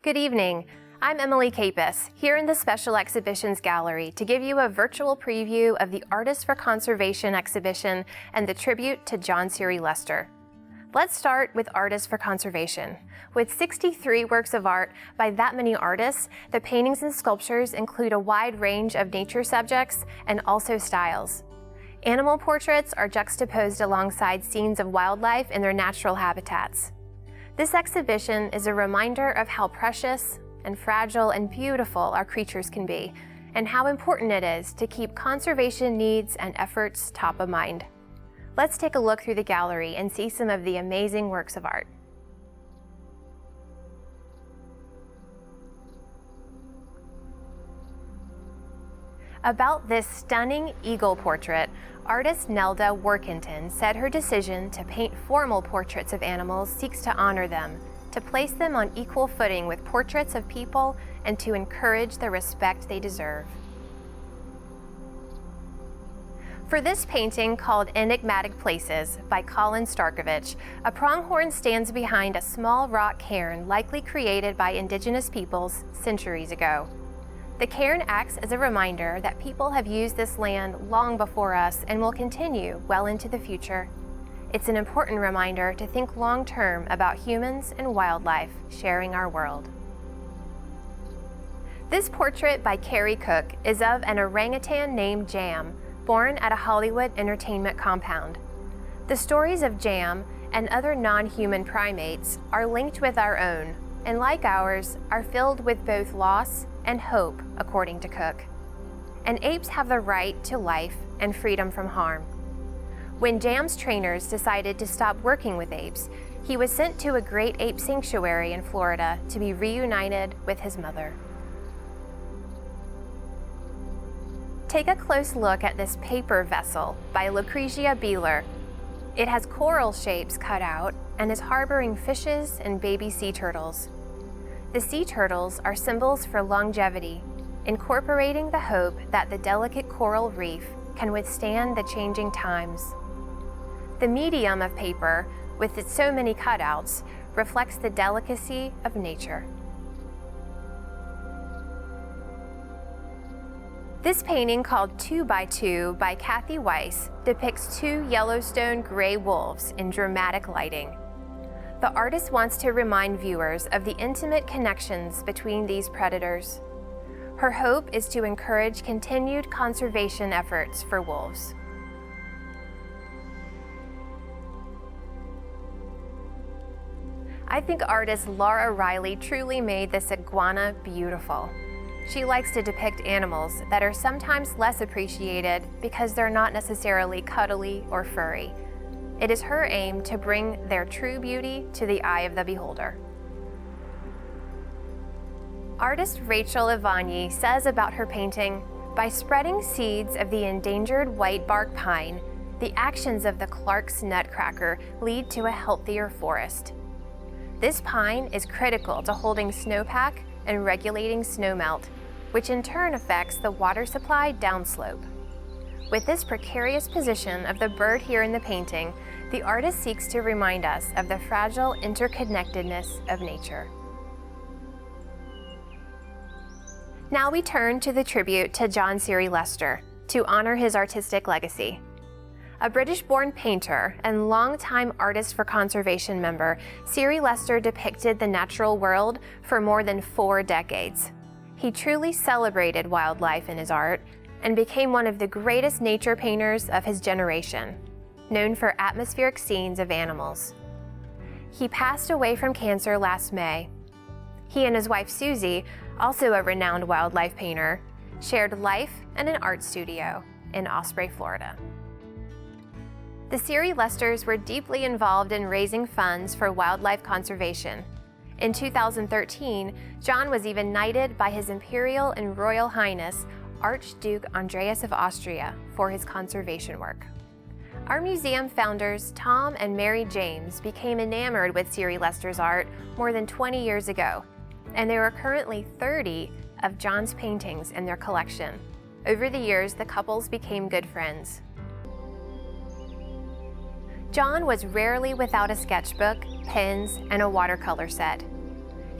Good evening. I'm Emily Kapes, here in the Special Exhibitions Gallery to give you a virtual preview of the Artists for Conservation exhibition and the tribute to John Siri Lester. Let's start with Artists for Conservation. With 63 works of art by that many artists, the paintings and sculptures include a wide range of nature subjects and also styles. Animal portraits are juxtaposed alongside scenes of wildlife in their natural habitats. This exhibition is a reminder of how precious and fragile and beautiful our creatures can be, and how important it is to keep conservation needs and efforts top of mind. Let's take a look through the gallery and see some of the amazing works of art. About this stunning eagle portrait, artist Nelda Workington said her decision to paint formal portraits of animals seeks to honor them, to place them on equal footing with portraits of people, and to encourage the respect they deserve. For this painting, called Enigmatic Places by Colin Starkovich, a pronghorn stands behind a small rock cairn likely created by indigenous peoples centuries ago. The cairn acts as a reminder that people have used this land long before us and will continue well into the future. It's an important reminder to think long-term about humans and wildlife sharing our world. This portrait by Carrie Cook is of an orangutan named Jam, born at a Hollywood entertainment compound. The stories of Jam and other non-human primates are linked with our own, and like ours, are filled with both loss and hope, according to Cook. And apes have the right to life and freedom from harm. When Jam's trainers decided to stop working with apes, he was sent to a great ape sanctuary in Florida to be reunited with his mother. Take a close look at this paper vessel by Lucretia Beeler. It has coral shapes cut out and is harboring fishes and baby sea turtles. The sea turtles are symbols for longevity, incorporating the hope that the delicate coral reef can withstand the changing times. The medium of paper, with its so many cutouts, reflects the delicacy of nature. This painting, called 2x2 by Kathy Weiss, depicts two Yellowstone gray wolves in dramatic lighting. The artist wants to remind viewers of the intimate connections between these predators. Her hope is to encourage continued conservation efforts for wolves. I think artist Laura Riley truly made this iguana beautiful. She likes to depict animals that are sometimes less appreciated because they're not necessarily cuddly or furry. It is her aim to bring their true beauty to the eye of the beholder. Artist Rachel Ivany says about her painting, by spreading seeds of the endangered whitebark pine, the actions of the Clark's nutcracker lead to a healthier forest. This pine is critical to holding snowpack and regulating snowmelt, which in turn affects the water supply downslope. With this precarious position of the bird here in the painting, the artist seeks to remind us of the fragile interconnectedness of nature. Now we turn to the tribute to John Siri Lester to honor his artistic legacy. A British-born painter and longtime Artists for Conservation member, Siri Lester depicted the natural world for more than 4 decades. He truly celebrated wildlife in his art and became one of the greatest nature painters of his generation, known for atmospheric scenes of animals. He passed away from cancer last May. He and his wife Susie, also a renowned wildlife painter, shared life and an art studio in Osprey, Florida. The Siri Lesters were deeply involved in raising funds for wildlife conservation. In 2013, John was even knighted by His Imperial and Royal Highness Archduke Andreas of Austria for his conservation work. Our museum founders, Tom and Mary James, became enamored with Siri Lester's art more than 20 years ago, and there are currently 30 of John's paintings in their collection. Over the years, the couples became good friends. John was rarely without a sketchbook, pens, and a watercolor set.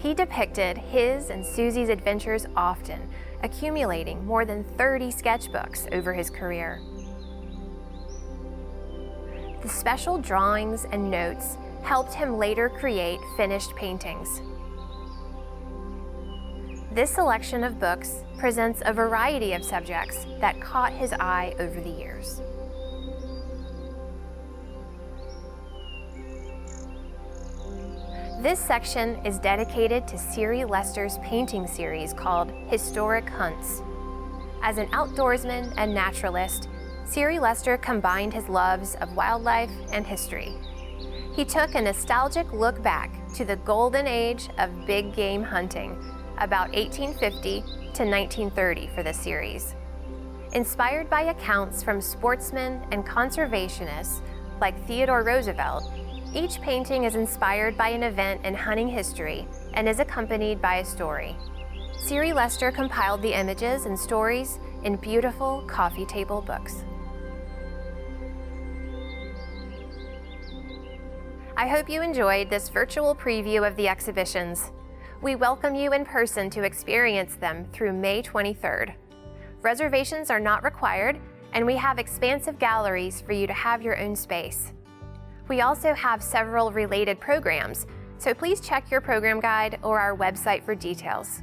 He depicted his and Susie's adventures often, accumulating more than 30 sketchbooks over his career. The special drawings and notes helped him later create finished paintings. This selection of books presents a variety of subjects that caught his eye over the years. This section is dedicated to Siri Lester's painting series called Historic Hunts. As an outdoorsman and naturalist, Siri Lester combined his loves of wildlife and history. He took a nostalgic look back to the golden age of big game hunting, about 1850 to 1930 for this series. Inspired by accounts from sportsmen and conservationists like Theodore Roosevelt, each painting is inspired by an event in hunting history and is accompanied by a story. Siri Lester compiled the images and stories in beautiful coffee table books. I hope you enjoyed this virtual preview of the exhibitions. We welcome you in person to experience them through May 23rd. Reservations are not required, and we have expansive galleries for you to have your own space. We also have several related programs, so please check your program guide or our website for details.